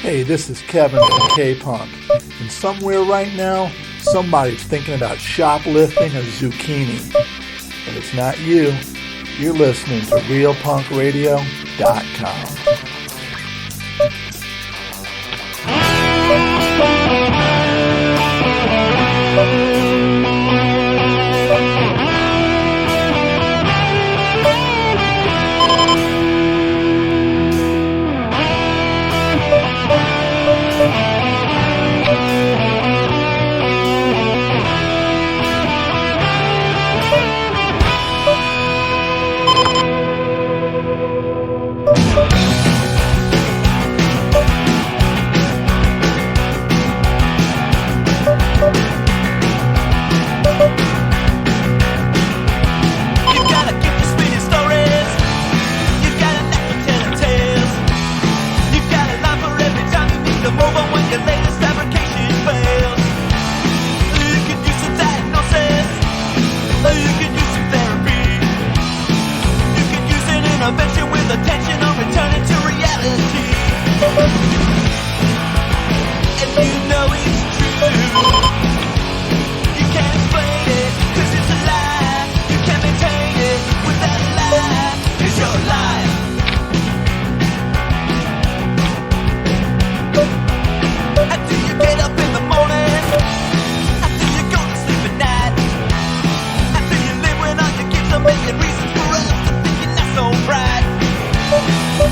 Hey, this is Kevin from K-Punk, and somewhere right now, somebody's thinking about shoplifting a zucchini. But it's not you. You're listening to RealPunkRadio.com.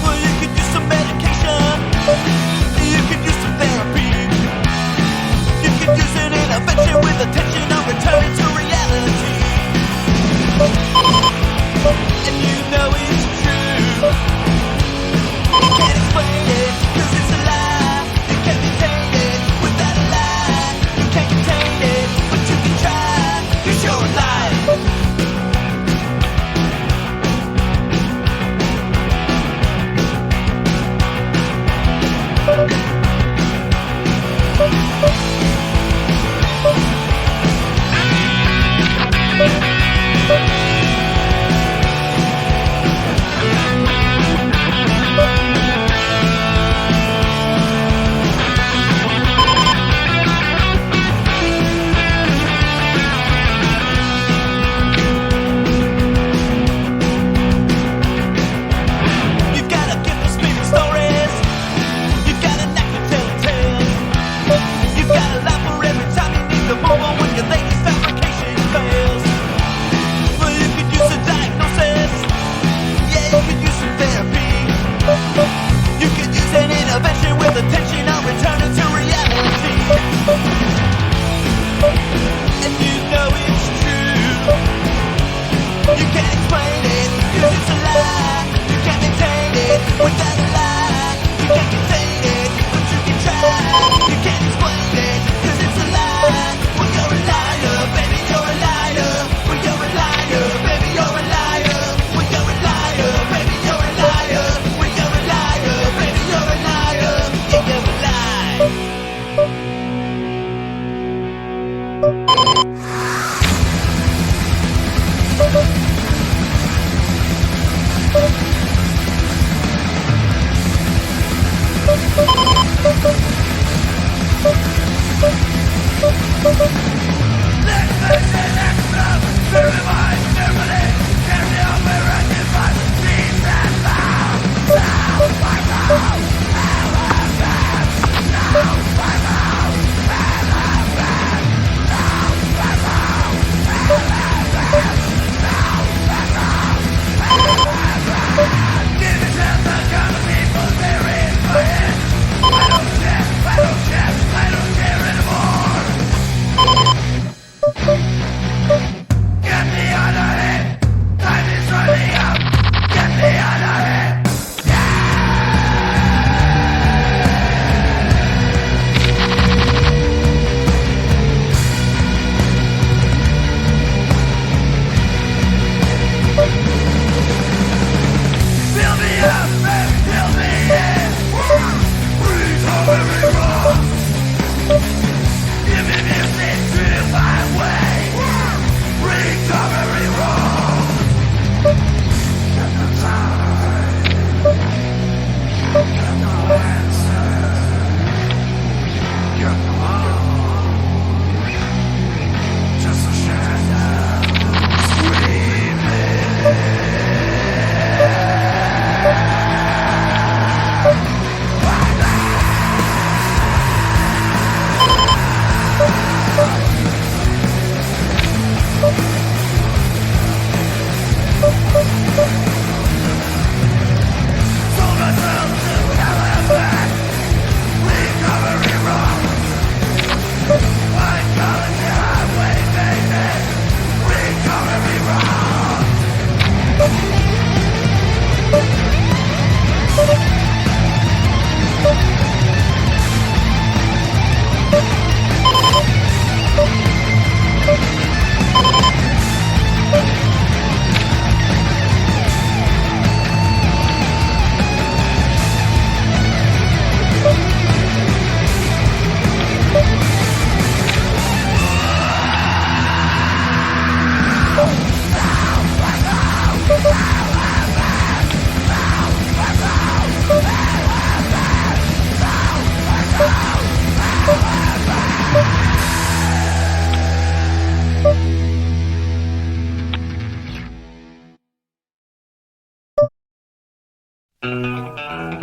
Well, you could use some medication.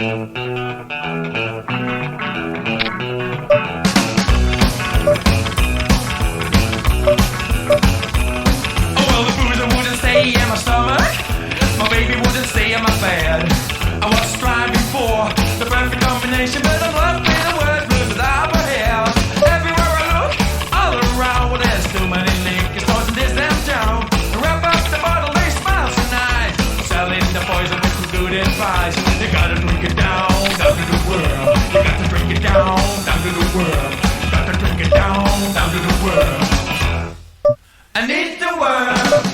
Well, the booze wouldn't stay in my stomach. My baby wouldn't stay in my bed. I was striving for the perfect combination, but I'm left with the word blues without my hair. Everywhere I look, all around, well, there's too many liquor stores in this damn town. Wrap up the bottle, they smile so nice. Selling the poison with some good advice. You gotta drink it down to the world. You got to drink it down to the world. You got to drink it down to the world. I need the world.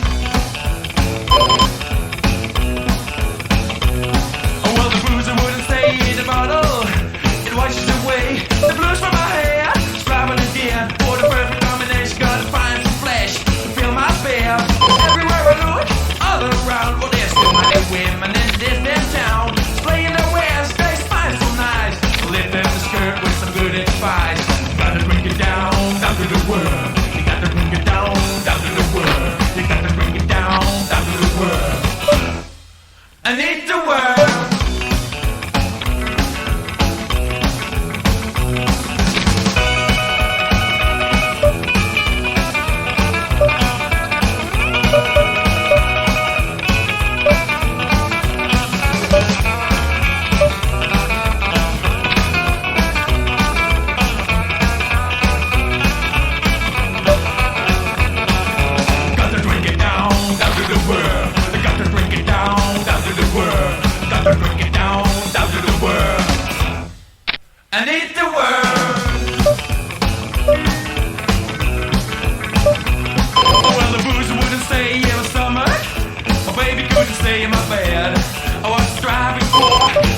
Oh, well, the booze wouldn't stay in the bottle. It washes away the blues from my hair. Striving again for the perfect combination. Gotta find some flesh to fill my beer. Everywhere I look, all around, well, there's too many women in this damn town. Playing their wares, they smile so nice. Lift up the skirt with some good advice. Gotta drink it down to the world. You gotta drink it down to the world. You gotta drink it down to the world. I need the world. Got to drink it down to the world. I got to drink it down to the world. Got to drink it down to the world. I need the world. Oh, well, the booze wouldn't stay in my stomach. My baby couldn't stay in my bed. I was striving for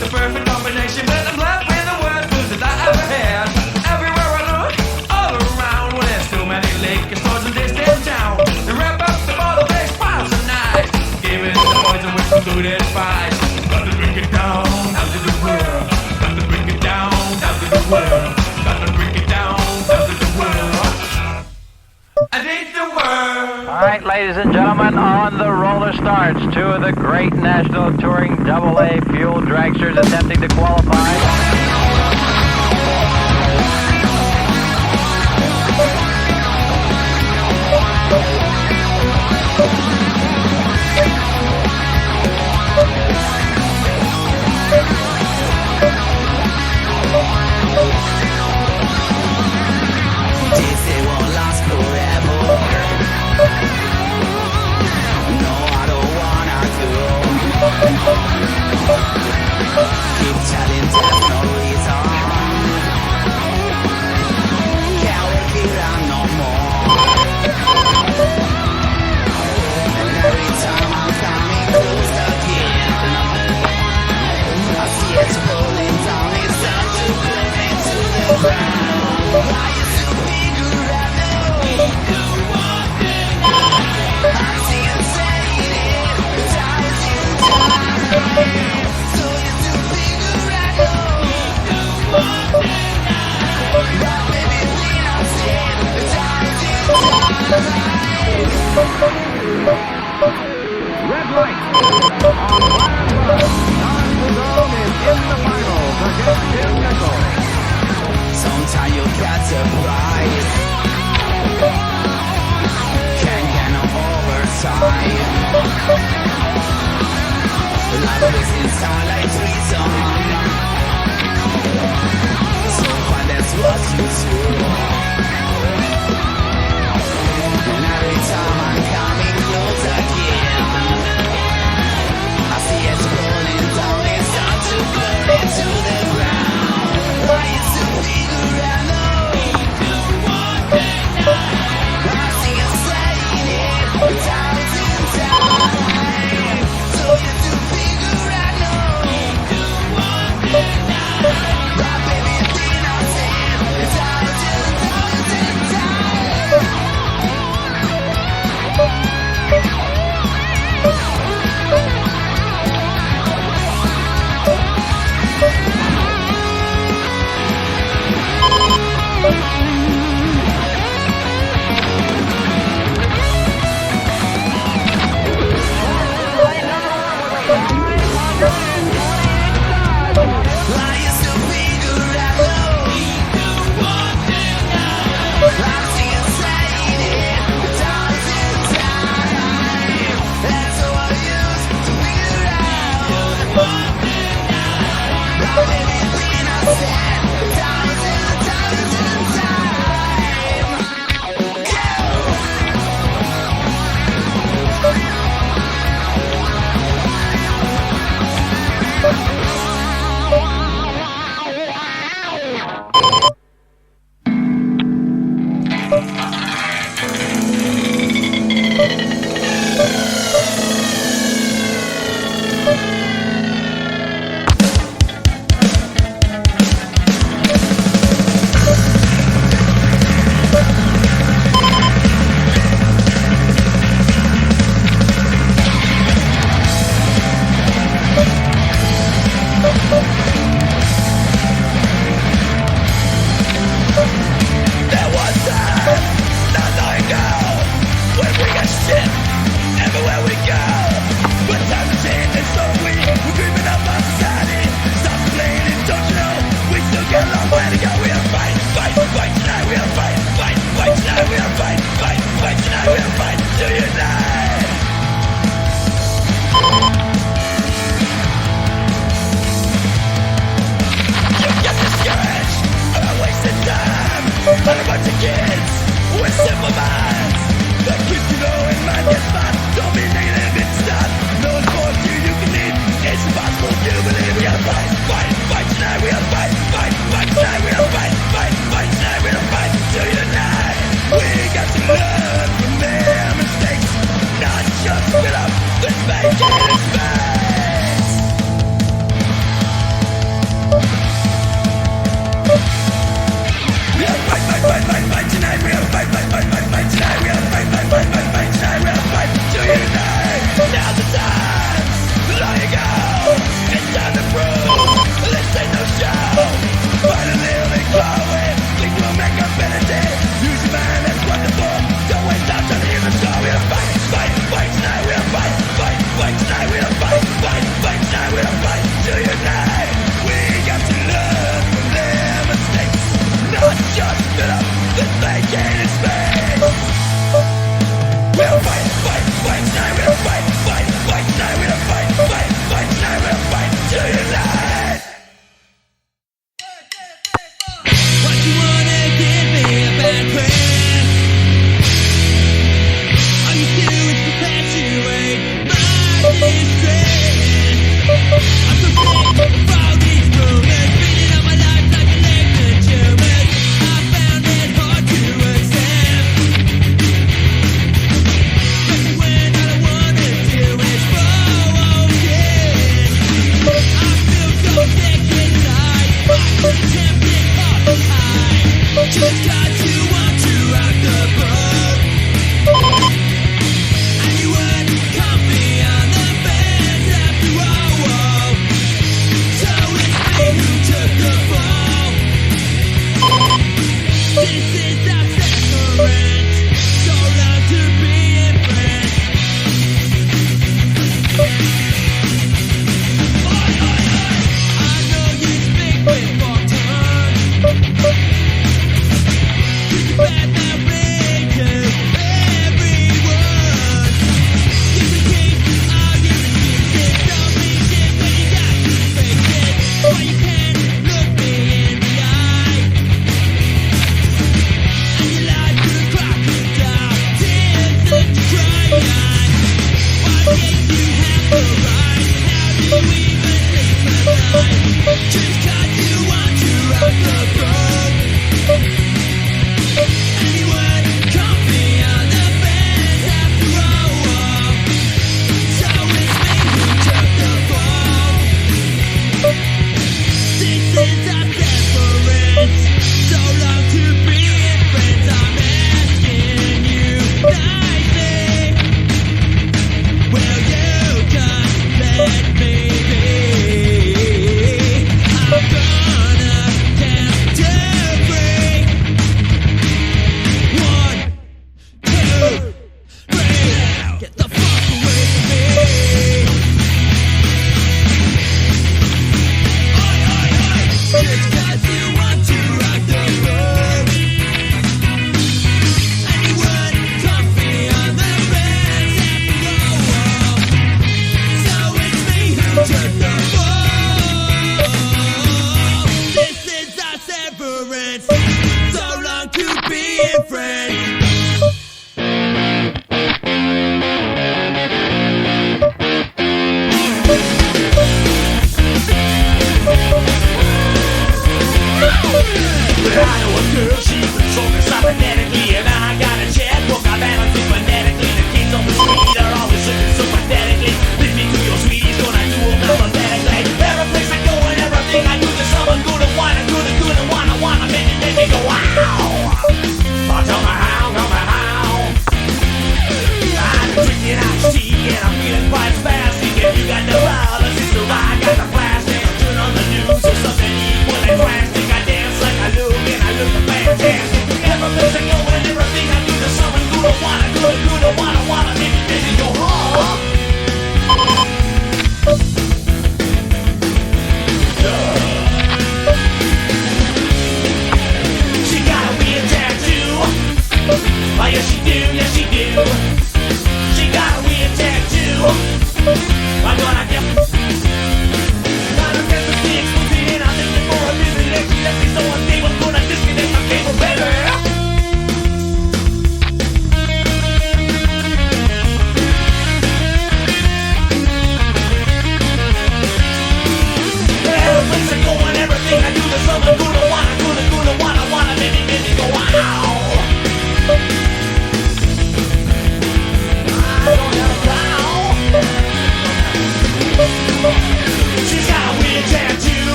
the perfect combination, but I'm left with the worst booze that I ever had. Everywhere I look, all around, well, there's too many liquor stores in this damn town. They wrap up the bottle, they smile so nice. Giving the poison with some good advice. Got to drink it down to the world. Got to drink it down to the world. Got to drink it down to the world. I need the world. All right, ladies and gentlemen, on the roller starts two of the great national touring AA fuel dragsters attempting to qualify. This it won't last forever. No, I don't wanna go. Keep telling there's no reason. Can't work it out no more. And every time I'm coming close again, I see it falling down. It's time to burn into the ground. I used to figure out I see it saying it, time to die. So you to figure out but baby, we not saying time to Red light on Fire Club. Don Pizone is in the finals against Tim Nichols. sometimes you got surprise. Can't get no overtime. Life is inside like treason. So far that's what you do. And every time I'm coming close again, I see it's falling down. It's time to burn into the ground. I used to figure out I see it saying it, time to die. So you to figure out but baby, we not saying time to die.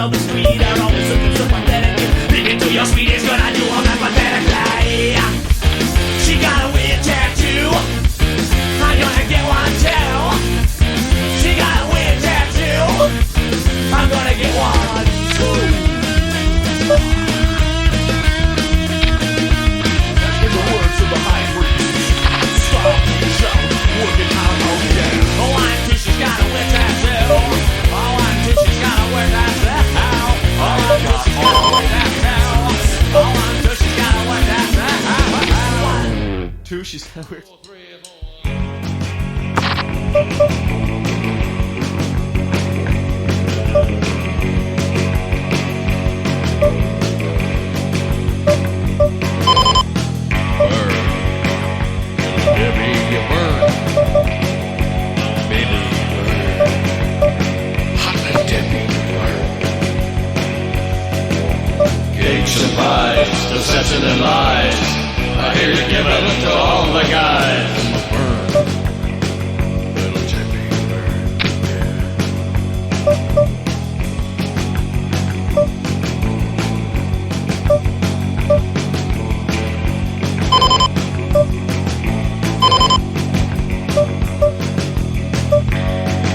of the street are always looking so pathetic. Big into your speed is gonna do all that pathetic. just we're deception and lies. I hear you give it to all the guys. Burn, little Jimmy, burn,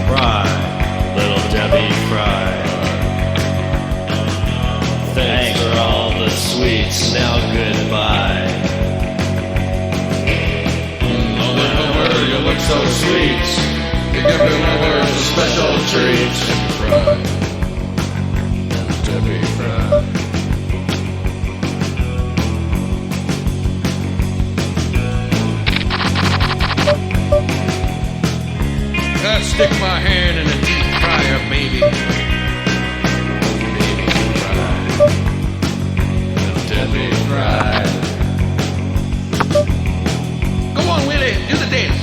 Fry, little Debbie, fry. Thanks for all the sweets, now goodbye. Over, you look so sweet. You give me lovers a special treat. Fry, Debbie Fry. I stick my hand in a deep fryer, baby. Debbie Fry. Go on, Willie, do the dance.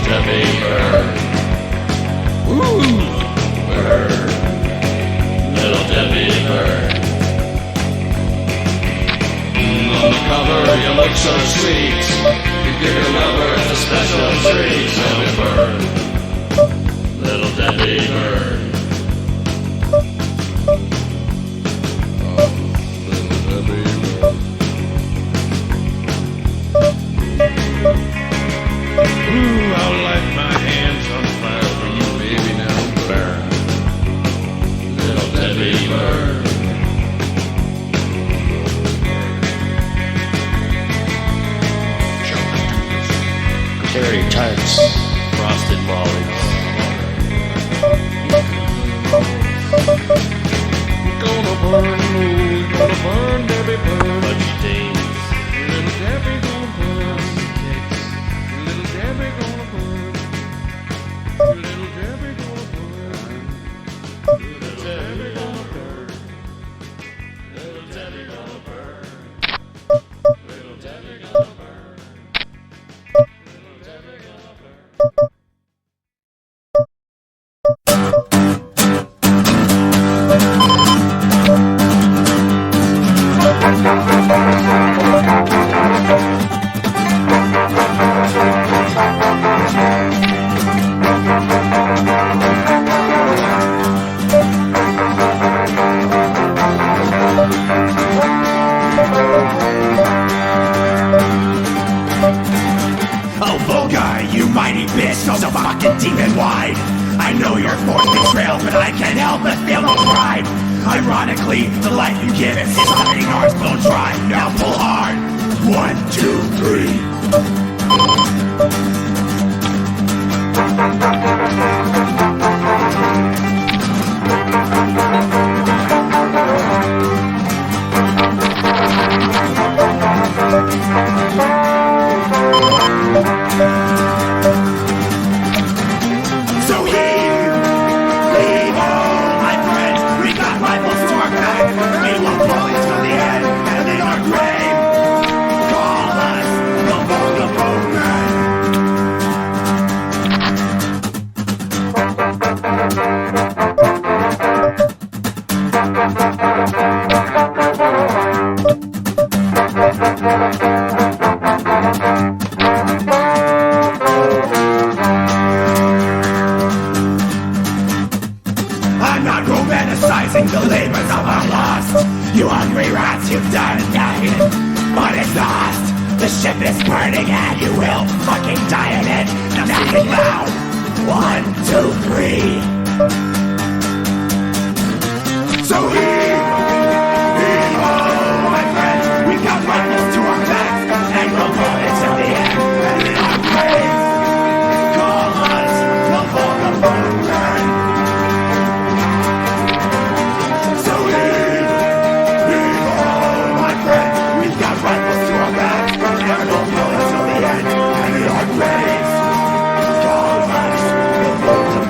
Debbie burn. Woo! Burn. Little Debbie burn. On the cover you look so sweet. You give your lovers a special treat. Debbie burn. Little Debbie burn. Oh, little Debbie burn. Ooh, I'll light my hands on fire for you, baby, now burn. Little Debbie burn. Cherry tarts, frosted mollies. Gonna burn, ooh, gonna burn, Debbie burn. Fudgy days. Little Debbie gonna burn. Little Debbie gonna burn. Little Debbie gonna burn. Little Debbie gonna burn. Little Debbie gonna burn. Little Debbie gonna burn. Little Debbie gonna burn. Oh, Volgar, you mighty bitch, so fucking deep and wide. I know you're forced betrayal, but I can't help but feel no pride. Ironically, the life you give is letting ours blow dry. Now pull hard. 1, 2, 3. So heave, leave all, my friends. We got rifles to our back. We will bullies till the end, and in our grave, call us the Volga burning and you will fucking die in it. Now sing it loud. 1, 2, 3. So heave, oh my friends, we got rifles to our backs and the bullets in the air and in our brains. Call us the Vulcan. So heave, oh my friends, we've got rifles to our backs and the bullets in the air and in our brains. Call us the Vulcan.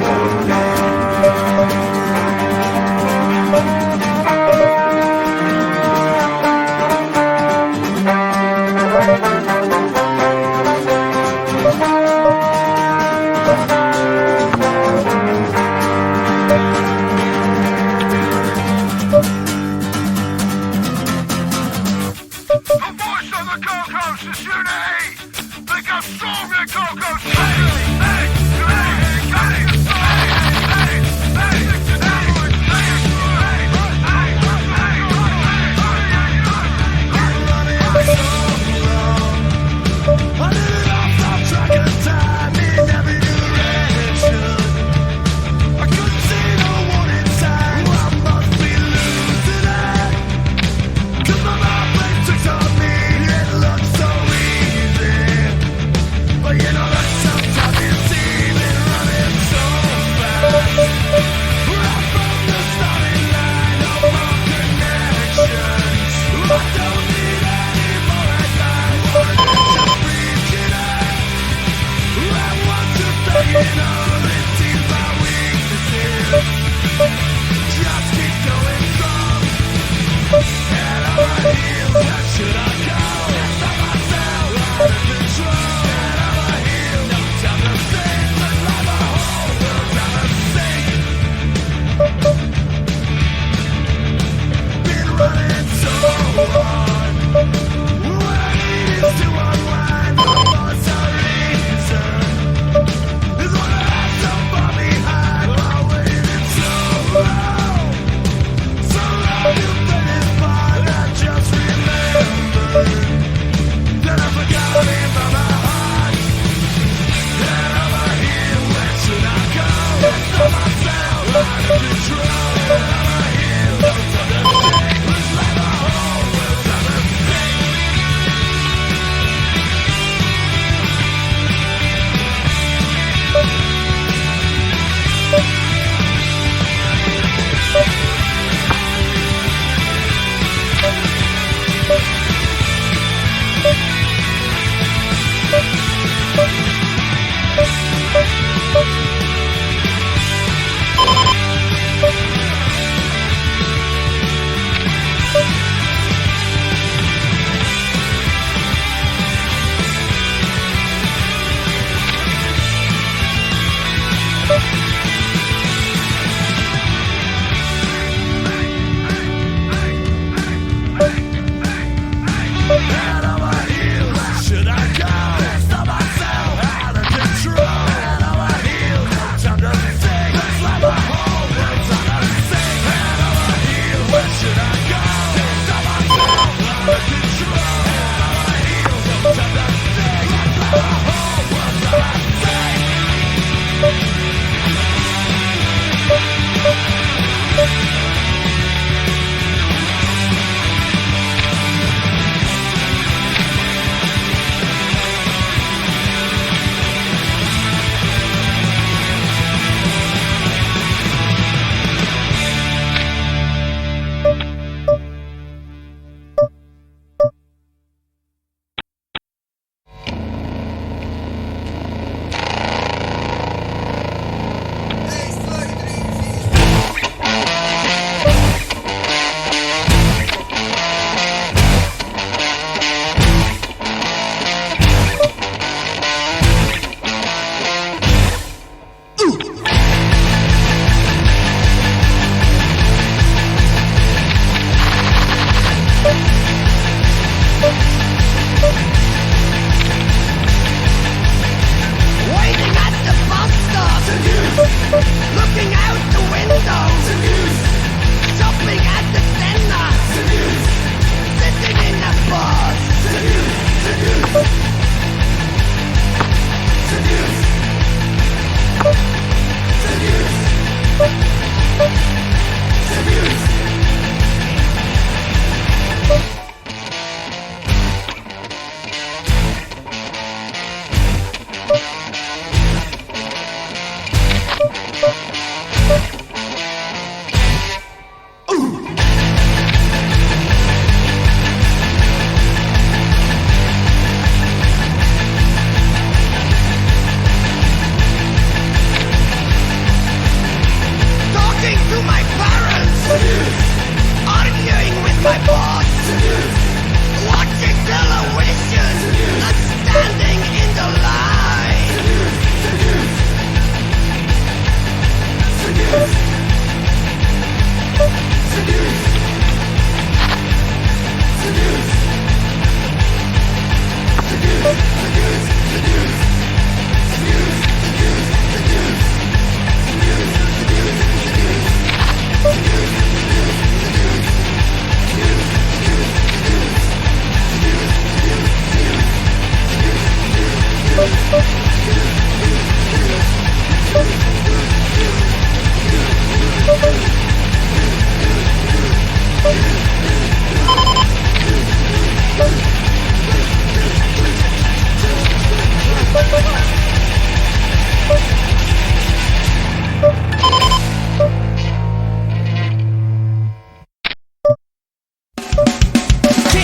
Can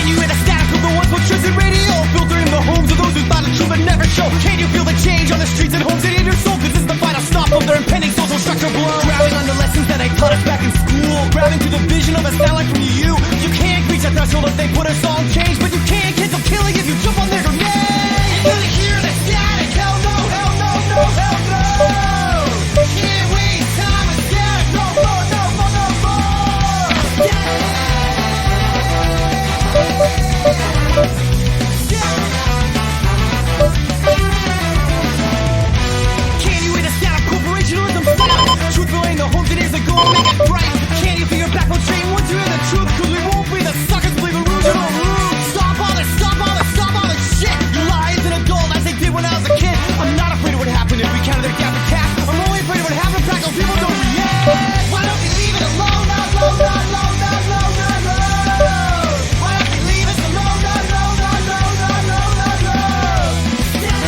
you hear the static of the ones with truth and radio? Filtering the homes of those who thought the truth but never show. Can you feel the change on the streets and homes and in your soul? Cause this is the final stop of their impending social structure blow. Grabbing on the lessons that they taught us back in school. Grabbing to the vision of a sound like from you. You can't reach that threshold if they put us on change. But you can't cancel killing if you jump on their grenade. You're gonna hear the static. Hell no, hell no, no, hell no. Can't waste time with static. No more, no more, no more. Can you hear the sound of corporationism sound? Truth will ain't the homes it is that go and make it bright. Can you feel your backbone train once you hear the truth? Cause we won't be the suckers believing rules are no rules. Stop all this, stop all this, stop all this shit. You lie as an adult as they did when I was a kid. I'm not afraid of what happened if we counted their gap and cast. I'm only afraid of what happened practical people don't react. Why don't we leave it alone, alone, alone, alone, alone, alone? Why don't we leave us alone, alone, alone, alone, alone?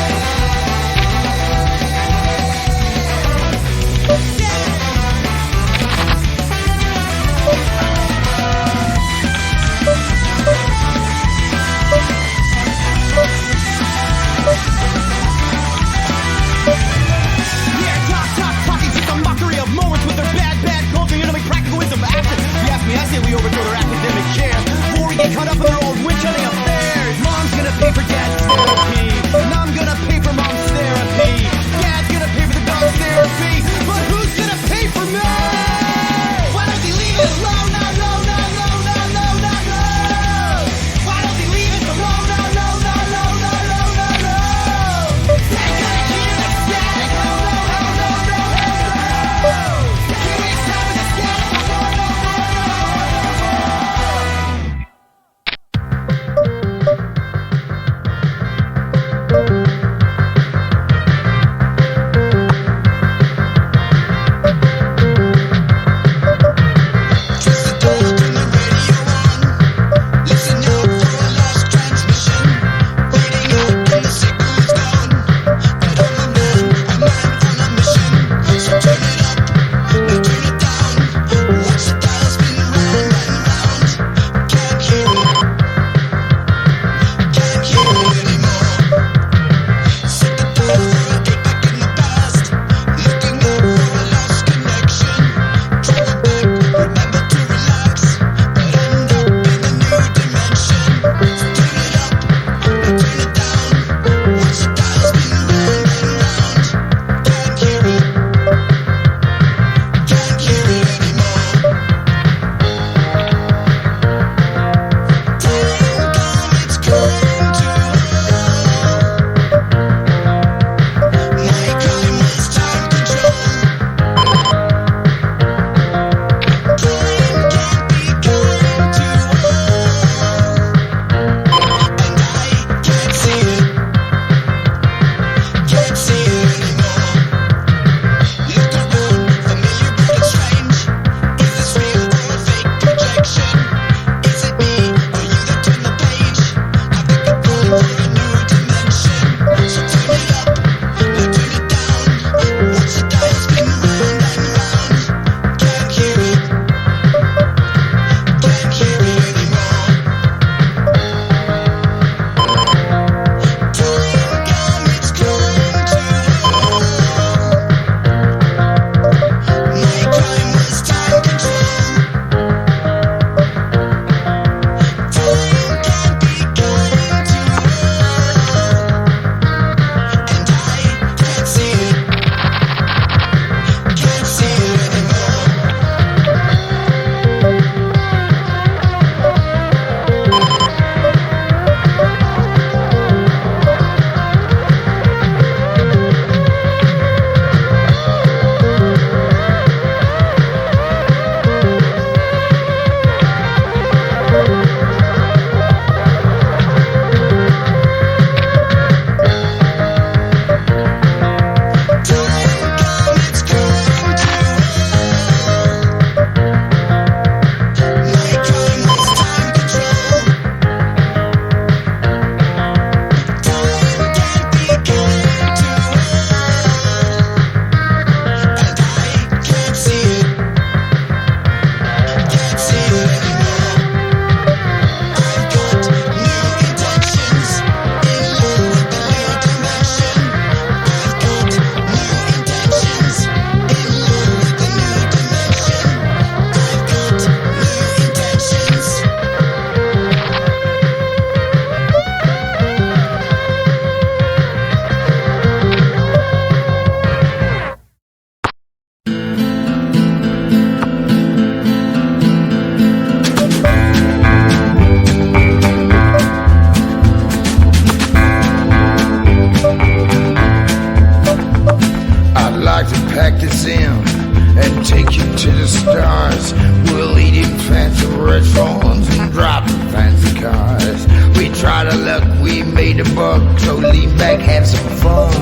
some fun.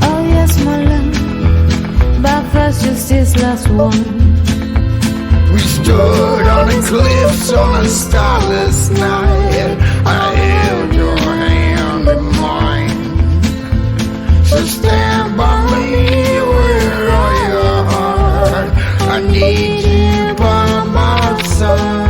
Oh yes, my love, but first just this last one. We stood on the cliffs on a starless night. I held your hand in mine. So stand by me with all your heart. I need you by my side.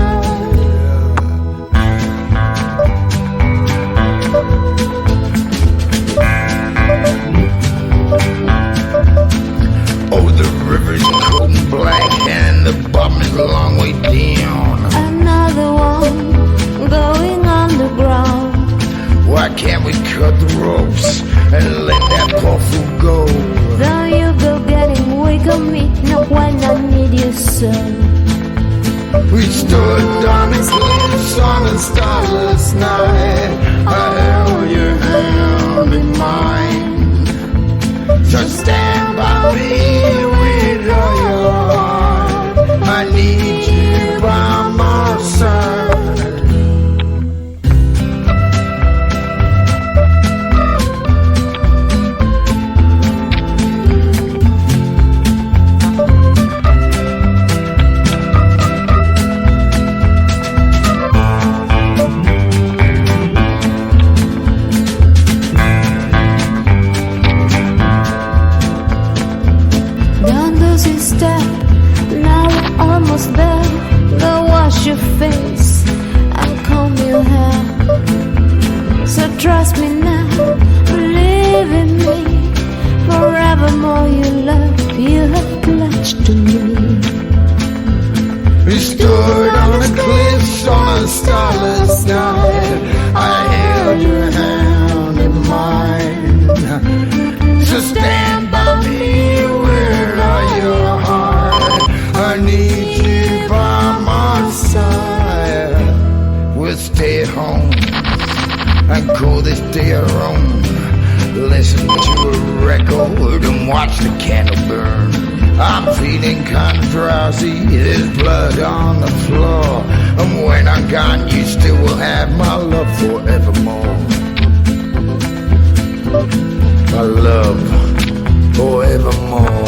Oh, the river's cold and black and the bottom is a long way down. Another one going underground. Why can't we cut the ropes and let that poor fool go? Though you go getting weak on me, not when I need you so. We stood on the cliffs on a starless night. I held your hand in mine. So stand by me with all your heart. I need you by my side. Down those step, now we're almost there. Go wash your face and comb your hair. So trust me now, believe in me. Forevermore you love, you have pledged to me. We stood on the cliffs on a starless night. I held your hand in mine. So stand by me with all your heart. I need you by my side. We'll stay at home and call this day our own. Listen to a record and watch the candle burn. I'm feeling kind of drowsy, there's blood on the floor. And when I'm gone, you still will have my love forevermore. My love forevermore.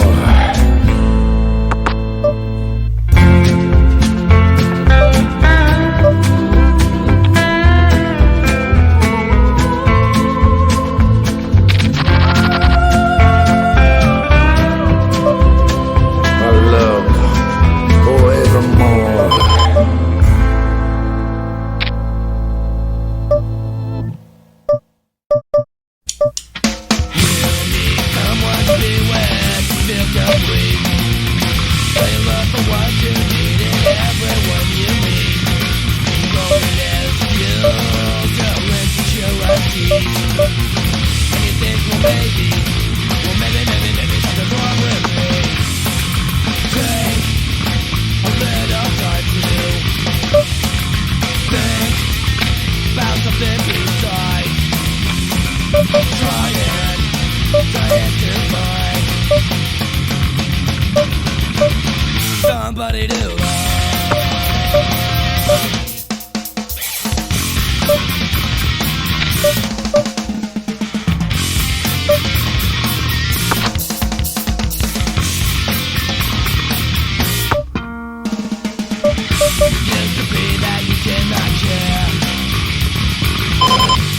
Somebody do love. Used to be that you did not care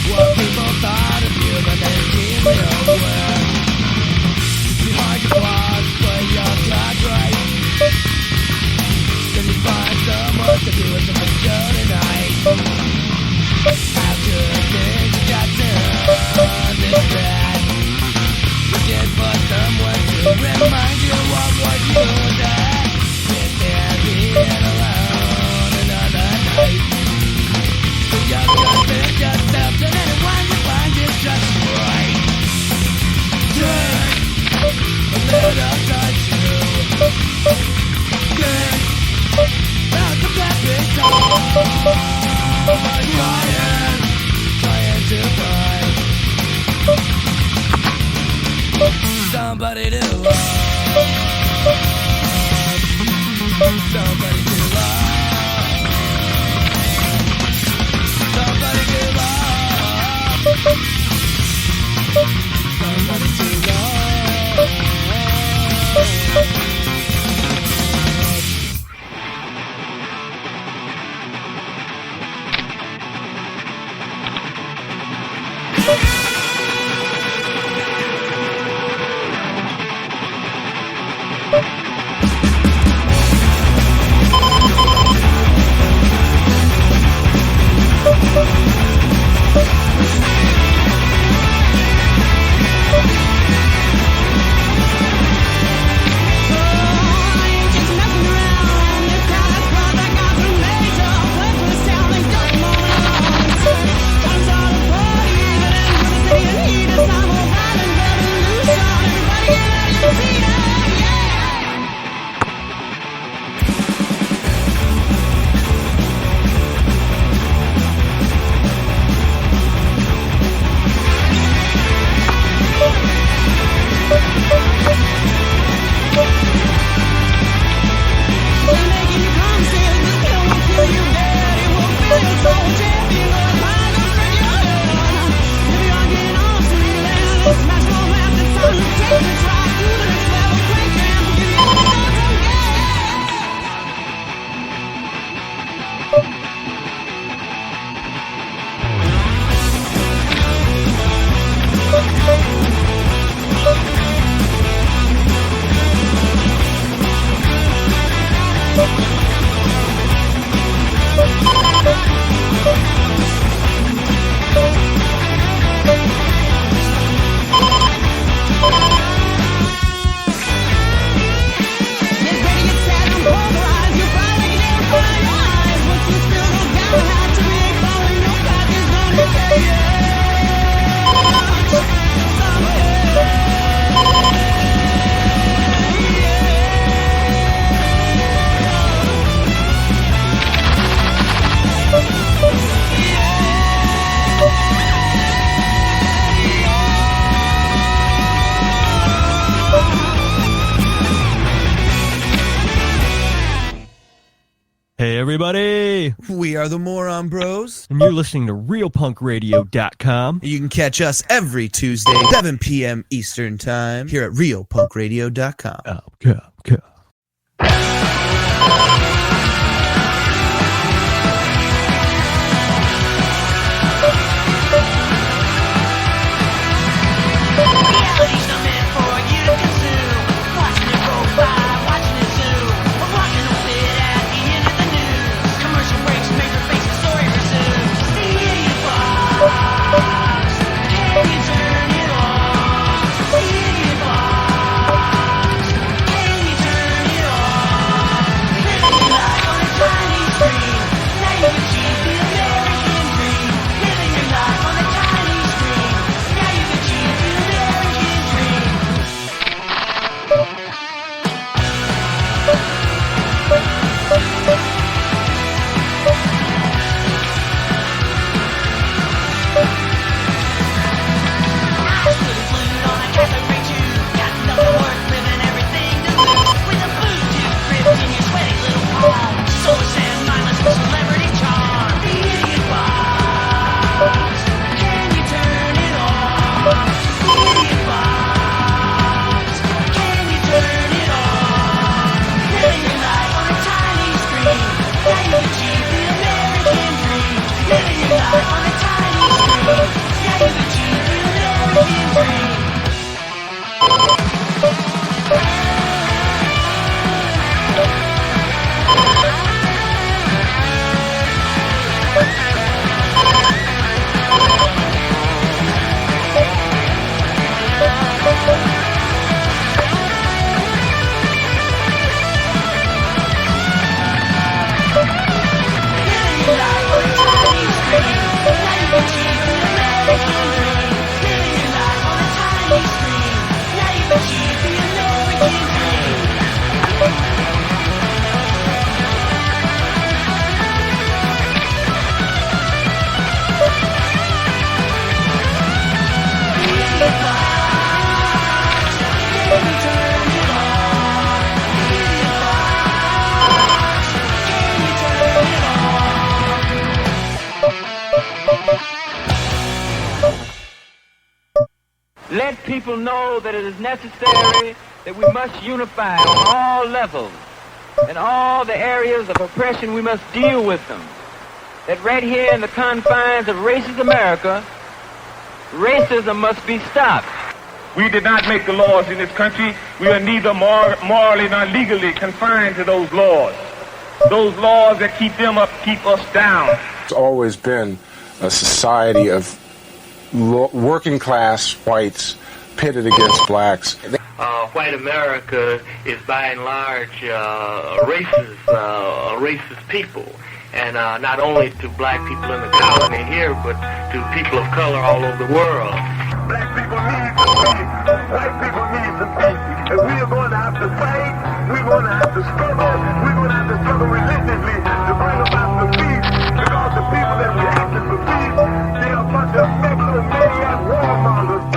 what people thought of you, but they keep me aware. Behind your walls, but you're not right. Can you find someone to be with the show tonight? After things got done this bad, looking for someone to remind you of what you did. Sit there being alone another night. So you just pick yourself and anyone you find is just right. Turn a little touch you. Good. Out the black big door. Trying to find somebody to love. Somebody to love. Somebody to love. everybody. We are the Moron Bros. And you're listening to RealPunkRadio.com. You can catch us every Tuesday, 7 p.m. Eastern Time, here at RealPunkRadio.com. Okay. Reality's not meant for you to consume. Watching it go by, watching it zoom. We're watching a bit at the end of the news. Commercial breaks, major face, the story resumes. The idiot box. Can you turn it off? The idiot box. Can you turn it off? Living your life on a tiny screen. Now you achieve the American dream. Living your life on a tiny screen. Now you achieve the American dream. Eyes really glued on a cathode ray tube. Got nothing worth living, everything to lose. With a blue tube gripped in your sweaty little palm. Solar sand mindless with celebrity charm. The idiot box. Can you turn it off? The idiot box. Can you turn it off? Living your life on a tiny screen. Now you achieve the American dream. Living your life on a tiny screen. Now you achieve the American dream. Living your life on a tiny screen. Now you achieve the American dream. Living your life on a tiny screen. Now you achieve the American dream. The idiot box. Can you turn it off? The idiot box. Can you turn it off? Let people know that it is necessary that we must unify on all levels. In all the areas of oppression, we must deal with them. That right here in the confines of racist America, racism must be stopped. We did not make the laws in this country. We are neither morally nor legally confined to those laws. Those laws that keep them up keep us down. It's always been a society of working class whites pitted against blacks. White America is by and large racist people. And not only to black people in the colony here, but to people of color all over the world. Black people need to speak. White people need to speak. And we are going to have to fight. We're going to have to struggle. We're going to have to struggle religiously to bring about the peace. Because the people that we asking for peace, they are a bunch of megalomaniac warmongers.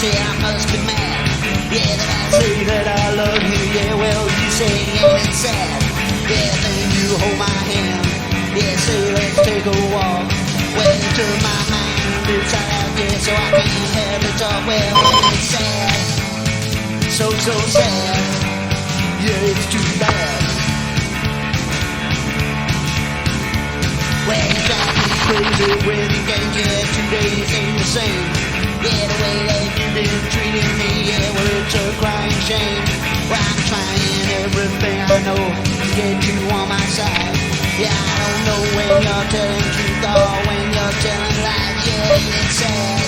say I must be mad. Yeah, that I say that I love you. Yeah, well, you say ain't it sad? Yeah, then you hold my hand. Yeah, say let's take a walk. Well, you turn my mind inside out, yeah, so I can have it talk. Well, it's sad, so sad. Yeah, it's too bad. Well, you drive me crazy with your games, yeah, 2 days ain't the same. Yeah, the way that you've been treating me, yeah, well, it's a crying shame. Well, I'm trying everything I know to get you on my side. Yeah, I don't know when you're telling truth or when you're telling lies. Yeah, it's sad,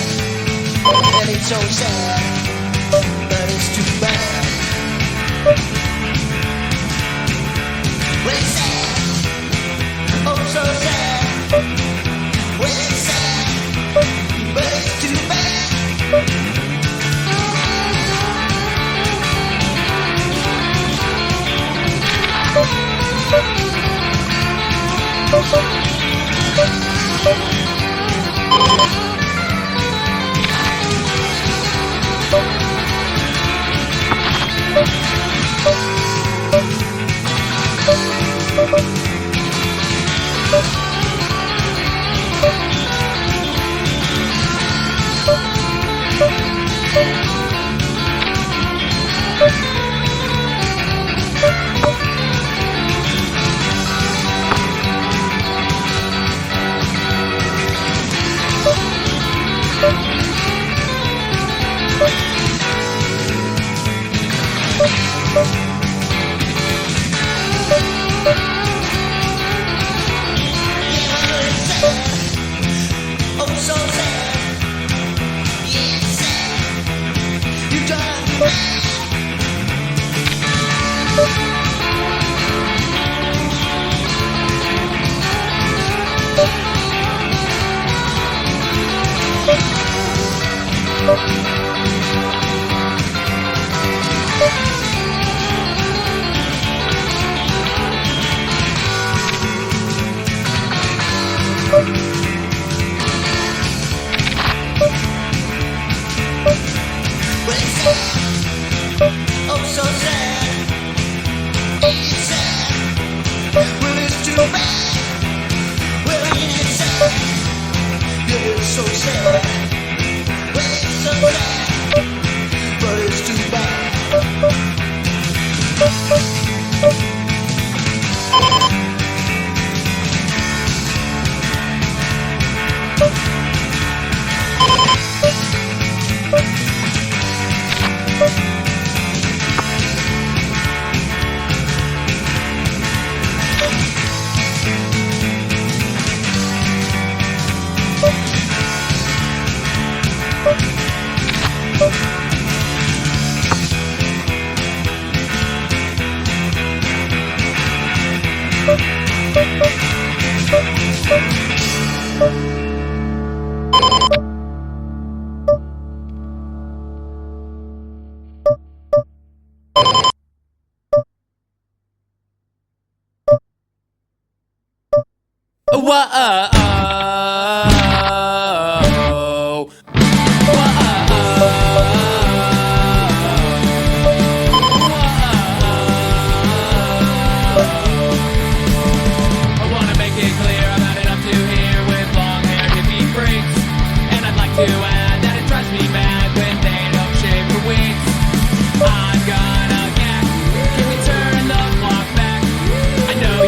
well, it's so sad, but it's too bad. Well, it's sad, oh so sad. Well, it's sad, but it's too bad.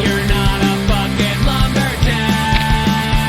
You're not a fucking lumberjack.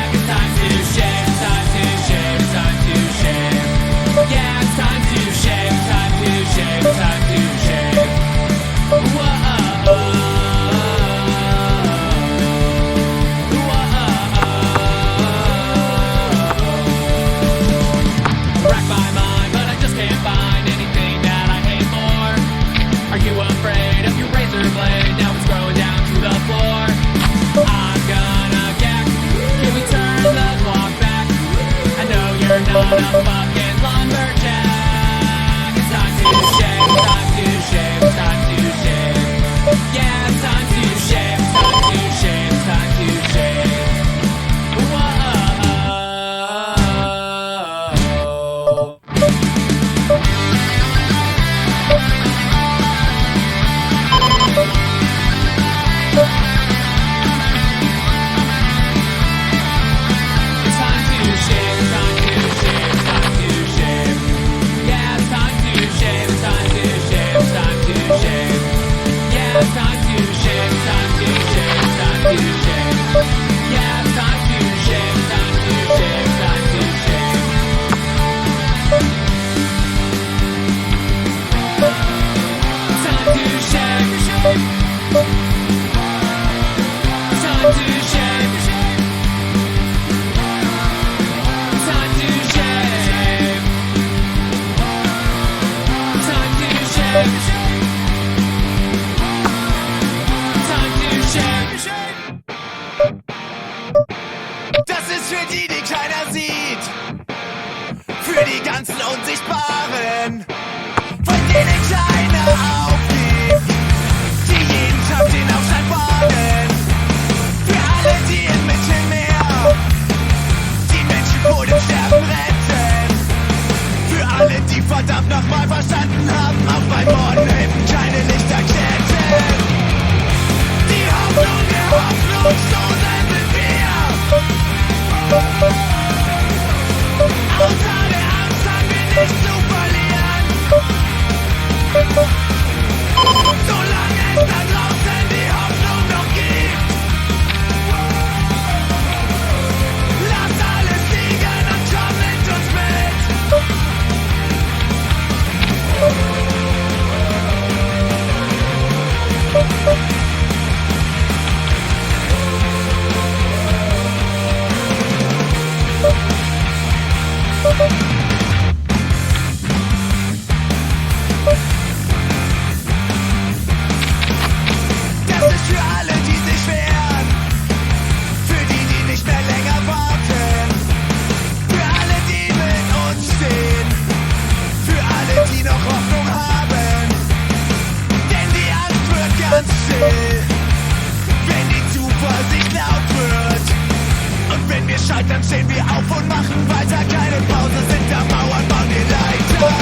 bereit, dann stehen wir auf und machen weiter. Keine Pause, sind da Mauern, bauen die Leiter.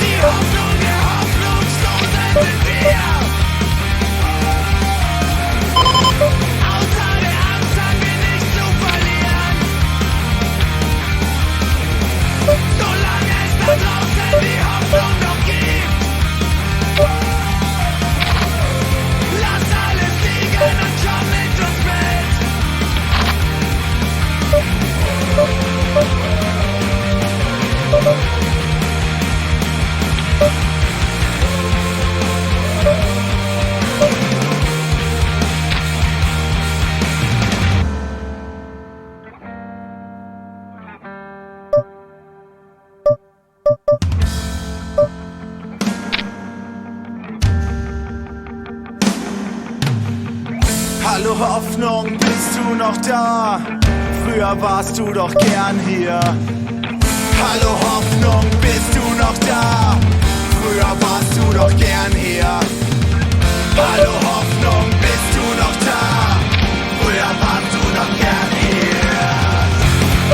Die Hoffnung der Hoffnungslosen sind wir. Außer der Angst haben wir nichts zu verlieren. Solange es da draußen die Hoffnung noch gibt. Lass alles liegen und komm mit uns mit. Hallo Hoffnung, bist du noch da? Früher warst du doch gern hier. Hallo Hoffnung, bist du noch da? Früher warst du doch gern hier. Hallo Hoffnung, bist du noch da? Früher warst du doch gern hier.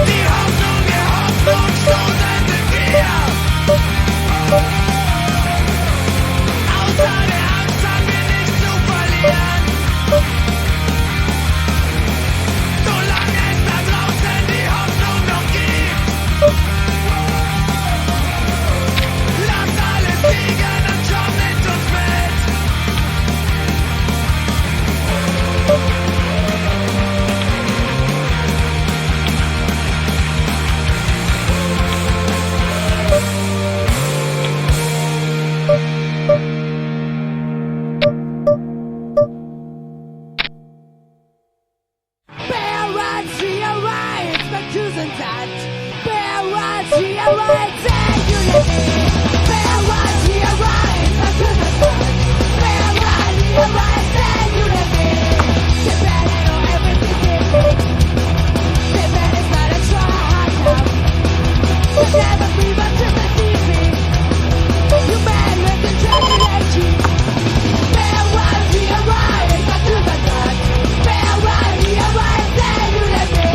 Die Hoffnung der Hoffnungslosen sind wir. Außer der Angst haben wir nichts zu verlieren. Solange es da draußen die Hoffnung noch gibt. Lass alles liegen und komm mit uns mit. Bear rights, real rights, back to the touch. Bear rights, real rights, and unity. Bear rights, real rights, back to the touch. Bear rights, real rights, and unity. The battle on everything different. The battle is not a triumph. We'll never be back to the defeat. You man with the tragedy. Bear rights, real rights, back to the touch. Bear rights, real rights, and unity.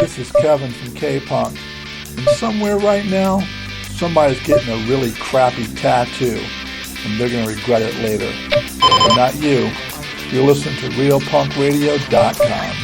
This is Kevin from K-Punk. And somewhere right now, somebody's getting a really crappy tattoo, and they're going to regret it later. But not you. You're listening to RealPunkRadio.com.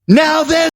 Now then.